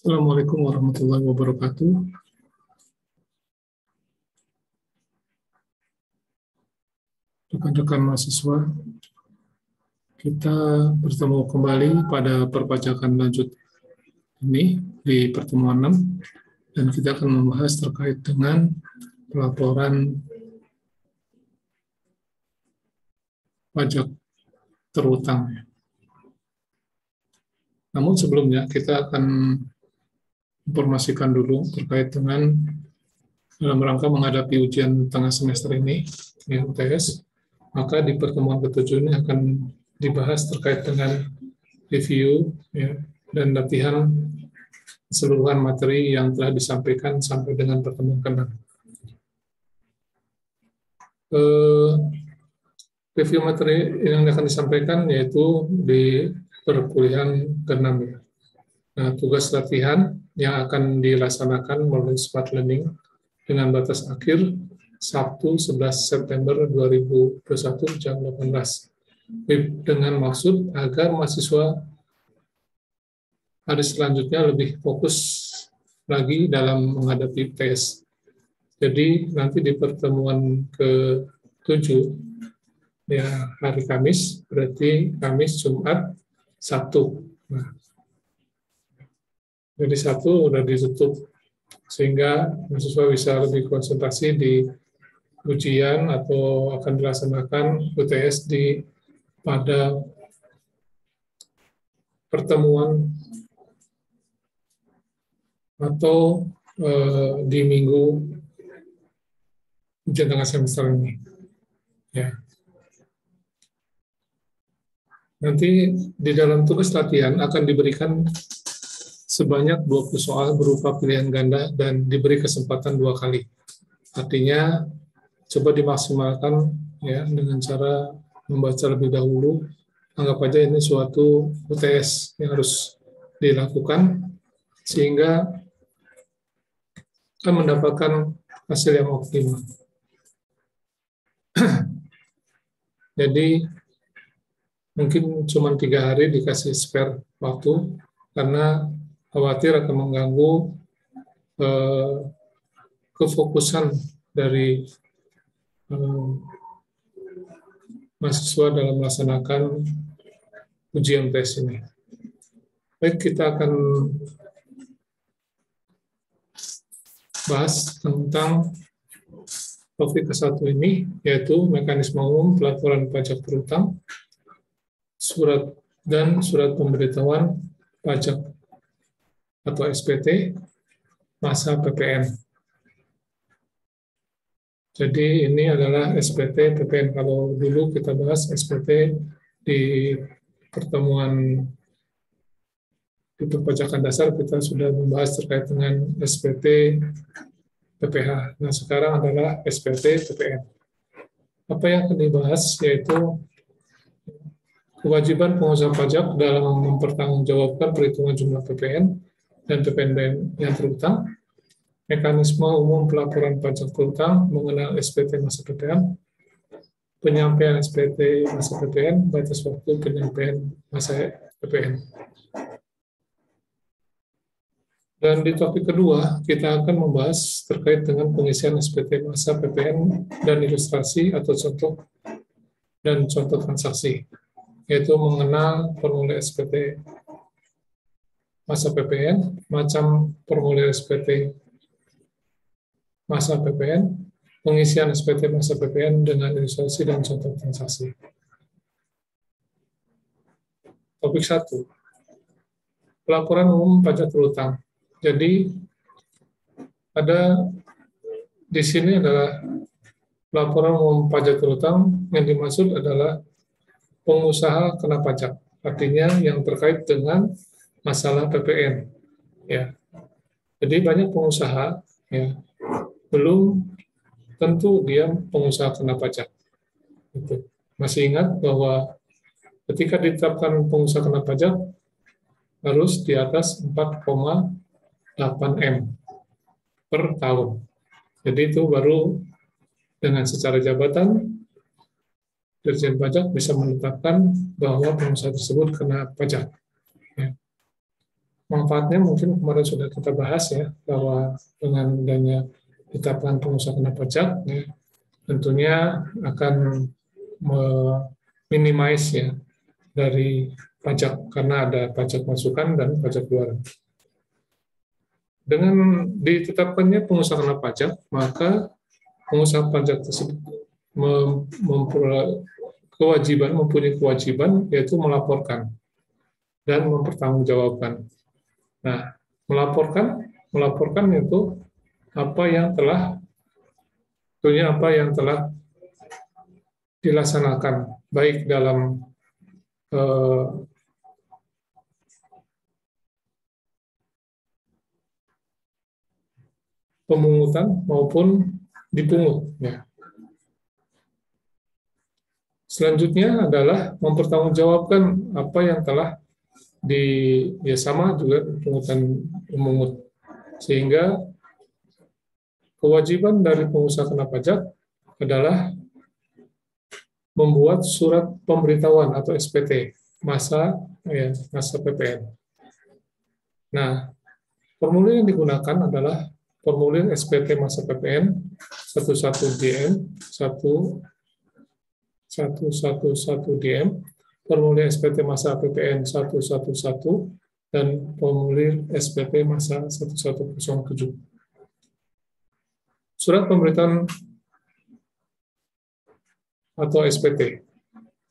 Assalamualaikum warahmatullahi wabarakatuh. Rekan-rekan mahasiswa, kita bertemu kembali pada perpajakan lanjut ini di pertemuan 6, dan kita akan membahas terkait dengan pelaporan pajak terutang. Namun sebelumnya kita akan informasikan dulu terkait dengan dalam rangka menghadapi ujian tengah semester ini, UTS, maka di pertemuan ke-7 ini akan dibahas terkait dengan review dan latihan keseluruhan materi yang telah disampaikan sampai dengan pertemuan ke-6. Review materi yang akan disampaikan yaitu di perkuliahan ke-6. Nah, tugas latihan yang akan dilaksanakan melalui Smart Learning dengan batas akhir Sabtu 11 September 2021 jam 18. Dengan maksud agar mahasiswa hari selanjutnya lebih fokus lagi dalam menghadapi tes. Jadi nanti di pertemuan ke-7, ya hari Kamis, berarti Kamis, Jumat, Sabtu. Nah, jadi Sabtu udah ditutup, sehingga mahasiswa bisa lebih konsentrasi di ujian atau akan dilaksanakan UTS pada pertemuan atau di minggu ujian tengah semester ini. Ya. Nanti di dalam tugas latihan akan diberikan sebanyak 20 soal berupa pilihan ganda dan diberi kesempatan 2 kali. Artinya coba dimaksimalkan ya dengan cara membaca lebih dahulu. Anggap aja ini suatu UTS yang harus dilakukan sehingga akan mendapatkan hasil yang optimal. Jadi mungkin cuma 3 hari dikasih spare waktu karena khawatir akan mengganggu kefokusan dari mahasiswa dalam melaksanakan ujian tes ini. Baik, kita akan bahas tentang topik ke-1 ini, yaitu mekanisme umum pelaporan pajak terutang, surat pemberitahuan pajak atau SPT, masa PPN. Jadi ini adalah SPT PPN. Kalau dulu kita bahas SPT di pertemuan di perpajakan dasar, kita sudah membahas terkait dengan SPT PPH. Nah, sekarang adalah SPT PPN. Apa yang akan dibahas yaitu kewajiban pengusaha pajak dalam mempertanggungjawabkan perhitungan jumlah PPN dan PPN yang terutang, mekanisme umum pelaporan pajak terutang, mengenal SPT masa PPN, penyampaian SPT masa PPN, batas waktu penyampaian masa PPN. Dan di topik kedua, kita akan membahas terkait dengan pengisian SPT masa PPN dan ilustrasi atau contoh transaksi, yaitu mengenal formulir SPT masa PPN, macam formulir SPT masa PPN, pengisian SPT masa PPN dengan ilustrasi dan contoh transaksi. Topik 1, pelaporan umum pajak terutang. Jadi ada di sini adalah laporan umum pajak terutang, yang dimaksud adalah pengusaha kena pajak, artinya yang terkait dengan masalah PPN. Ya, jadi banyak pengusaha ya belum tentu dia pengusaha kena pajak. Gitu. Masih ingat bahwa ketika ditetapkan pengusaha kena pajak harus di atas 4,8 M per tahun. Jadi itu baru dengan secara jabatan Dirjen Pajak bisa menetapkan bahwa pengusaha tersebut kena pajak. Ya. manfaatnya mungkin kemarin sudah kita bahas ya, bahwa dengan adanya ditetapkan pengusaha kena pajak, ya, tentunya akan minimize ya dari pajak karena ada pajak masukan dan pajak keluaran. Dengan ditetapkannya pengusaha kena pajak, maka pengusaha pajak tersebut mempunyai kewajiban yaitu melaporkan dan mempertanggungjawabkan. Nah, melaporkan itu apa yang telah dilaksanakan baik dalam pemungutan maupun dipungut. Ya. Selanjutnya adalah mempertanggungjawabkan apa yang telah sama juga pungutan memungut, sehingga kewajiban dari pengusaha kena pajak adalah membuat surat pemberitahuan atau SPT masa PPN. Nah, formulir yang digunakan adalah formulir SPT masa PPN 11DM 1111DM, formulir SPT masa PPN 111, dan formulir SPT masa 1107. Surat pemberitahuan atau SPT,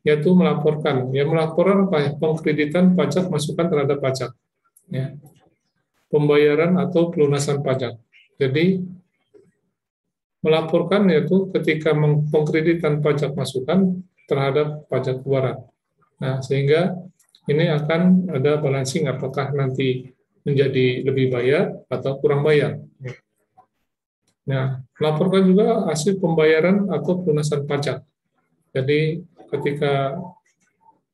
yaitu melaporkan pengkreditan pajak masukan terhadap pajak, ya, pembayaran atau pelunasan pajak. Jadi melaporkan yaitu ketika pengkreditan pajak masukan terhadap pajak keluaran. Nah, sehingga ini akan ada balancing apakah nanti menjadi lebih bayar atau kurang bayar. Nah, melaporkan juga hasil pembayaran atau pelunasan pajak. Jadi ketika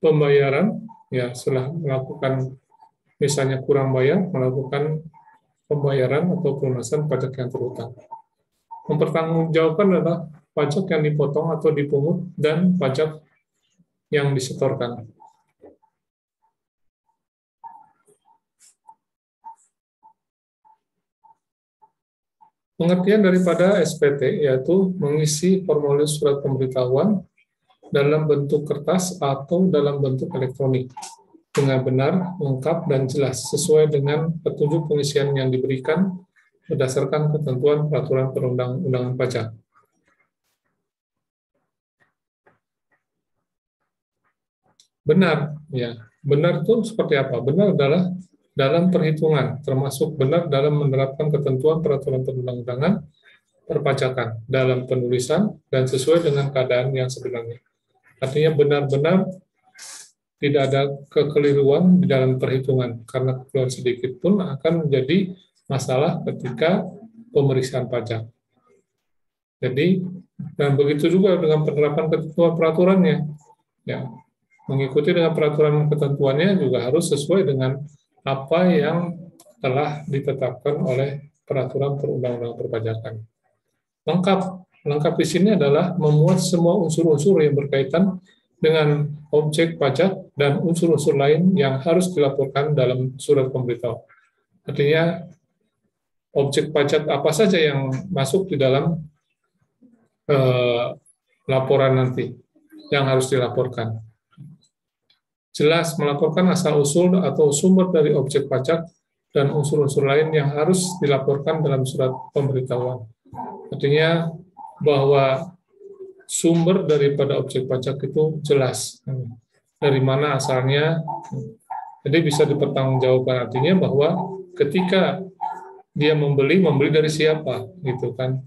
pembayaran, ya setelah melakukan misalnya kurang bayar, melakukan pembayaran atau pelunasan pajak yang terhutang. Mempertanggungjawabkan adalah pajak yang dipotong atau dipungut dan pajak yang disetorkan. Pengertian daripada SPT yaitu mengisi formulir surat pemberitahuan dalam bentuk kertas atau dalam bentuk elektronik dengan benar, lengkap, dan jelas sesuai dengan petunjuk pengisian yang diberikan berdasarkan ketentuan peraturan perundang-undangan pajak. Benar, ya. Benar itu seperti apa? Benar adalah dalam perhitungan, termasuk benar dalam menerapkan ketentuan peraturan perundang-undangan perpajakan dalam penulisan dan sesuai dengan keadaan yang sebenarnya. Artinya benar-benar tidak ada kekeliruan di dalam perhitungan, karena kekeliruan sedikit pun akan menjadi masalah ketika pemeriksaan pajak. Jadi, dan begitu juga dengan penerapan ketentuan peraturannya. Ya, mengikuti dengan peraturan ketentuannya juga harus sesuai dengan apa yang telah ditetapkan oleh peraturan perundang-undangan perpajakan. Lengkap di sini adalah memuat semua unsur-unsur yang berkaitan dengan objek pajak dan unsur-unsur lain yang harus dilaporkan dalam surat pemberitahuan. Artinya, objek pajak apa saja yang masuk di dalam laporan nanti yang harus dilaporkan. Jelas melaporkan asal-usul atau sumber dari objek pajak dan unsur-unsur lain yang harus dilaporkan dalam surat pemberitahuan. Artinya bahwa sumber daripada objek pajak itu jelas dari mana asalnya, jadi bisa dipertanggungjawabkan. Artinya bahwa ketika dia membeli dari siapa, gitu kan?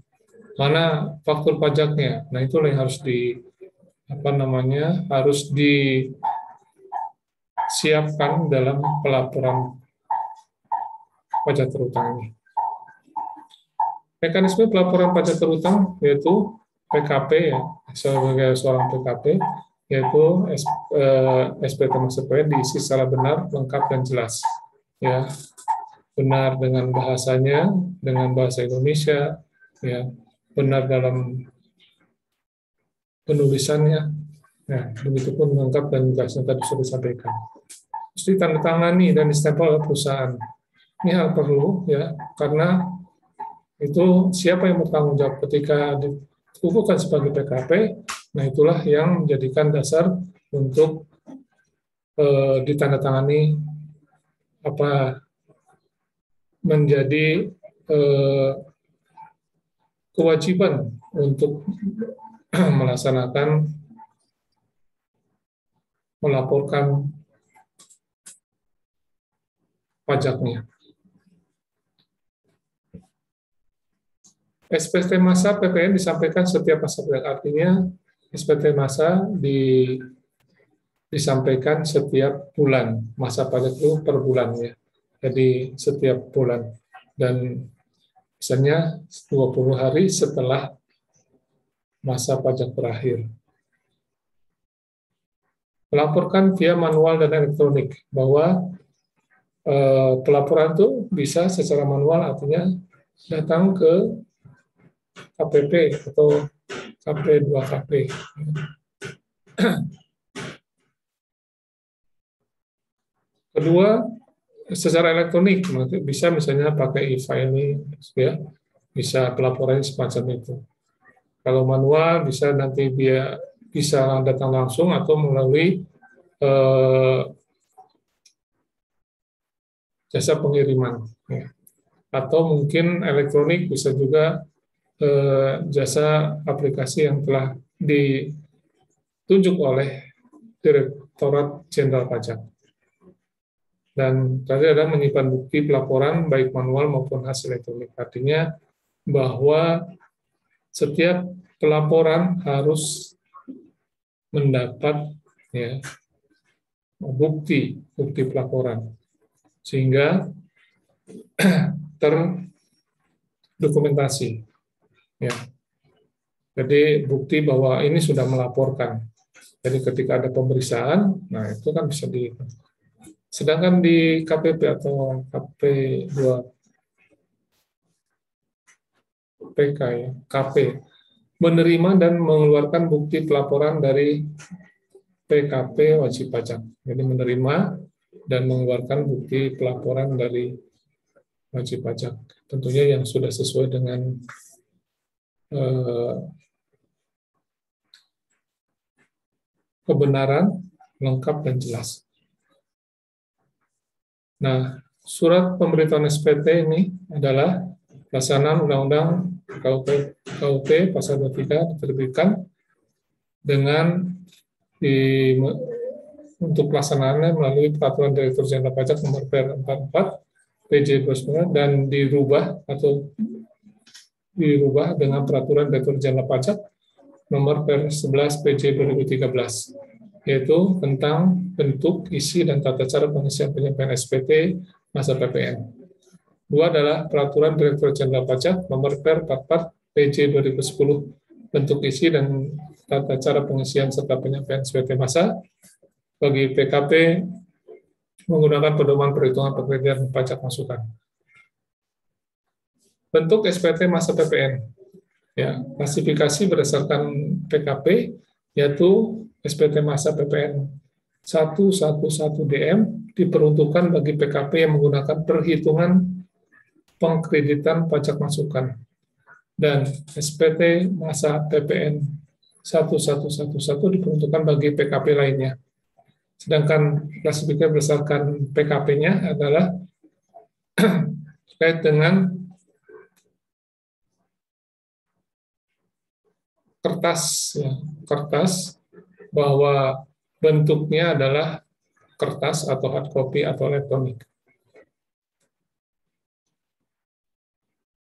Mana faktur pajaknya? Nah, itulah yang harus harus disiapkan dalam pelaporan pajak terhutang ini. Mekanisme pelaporan pajak terhutang yaitu PKP, ya, sebagai seorang PKP, yaitu SPT masa PPN diisi secara benar, lengkap, dan jelas. Ya, benar dengan bahasanya, dengan bahasa Indonesia, ya, benar dalam penulisannya, ya, begitupun lengkap dan jelas yang tadi sudah disampaikan. mesti ditandatangani dan distempel oleh perusahaan. Ini hal perlu ya, karena itu siapa yang bertanggung jawab ketika dikukuhkan sebagai PKP. Nah, itulah yang menjadikan dasar untuk ditandatangani apa menjadi kewajiban untuk melaporkan pajaknya. SPT masa PPN disampaikan setiap masa pajak, artinya SPT masa disampaikan setiap bulan, masa pajak itu per bulan ya, jadi setiap bulan, dan misalnya 20 hari setelah masa pajak berakhir. Melaporkan via manual dan elektronik, bahwa pelaporan itu bisa secara manual, artinya datang ke KPP atau KP2KP. Kedua, secara elektronik, bisa misalnya pakai e-filing, ya, bisa pelaporan semacam itu. Kalau manual bisa nanti dia bisa datang langsung atau melalui jasa pengiriman, ya. Atau mungkin elektronik bisa juga jasa aplikasi yang telah ditunjuk oleh Direktorat Jenderal Pajak. Dan tadi ada menyimpan bukti pelaporan baik manual maupun hasil elektronik. Artinya bahwa setiap pelaporan harus mendapat ya, bukti pelaporan sehingga terdokumentasi. Ya. Jadi bukti bahwa ini sudah melaporkan. Jadi ketika ada pemeriksaan, nah itu kan bisa di. Sedangkan di KPP atau KP2 PK ya, KP menerima dan mengeluarkan bukti pelaporan dari PKP wajib pajak. Jadi menerima dan mengeluarkan bukti pelaporan dari wajib pajak. Tentunya yang sudah sesuai dengan kebenaran, lengkap dan jelas. Nah, surat pemberitahuan SPT ini adalah pelaksanaan Undang-Undang KUP Pasal 23 diterbitkan dengan untuk pelaksanaannya melalui Peraturan Direktur Jenderal Pajak Nomor PR44 PJ 29 dan dirubah dengan Peraturan Direktur Jenderal Pajak Nomor PR11 PJ 2013. Yaitu tentang bentuk, isi, dan tata cara pengisian penyampaian SPT masa PPN. Dua adalah Peraturan Direktur Jenderal Pajak Nomor PR44 PJ 2010 bentuk, isi, dan tata cara pengisian serta penyampaian SPT masa bagi PKP menggunakan pedoman perhitungan pekerjaan pajak masukan. Bentuk SPT masa PPN. Ya, klasifikasi berdasarkan PKP yaitu SPT masa PPN 111DM diperuntukkan bagi PKP yang menggunakan perhitungan pengkreditan pajak masukan, dan SPT masa PPN 1111 diperuntukkan bagi PKP lainnya. Sedangkan klasifikasi berdasarkan PKP-nya adalah terkait dengan kertas, ya, kertas bahwa bentuknya adalah kertas atau hard copy atau elektronik.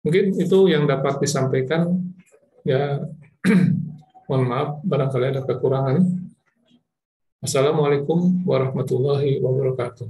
Mungkin itu yang dapat disampaikan. Ya, mohon maaf barangkali ada kekurangan. Assalamualaikum warahmatullahi wabarakatuh.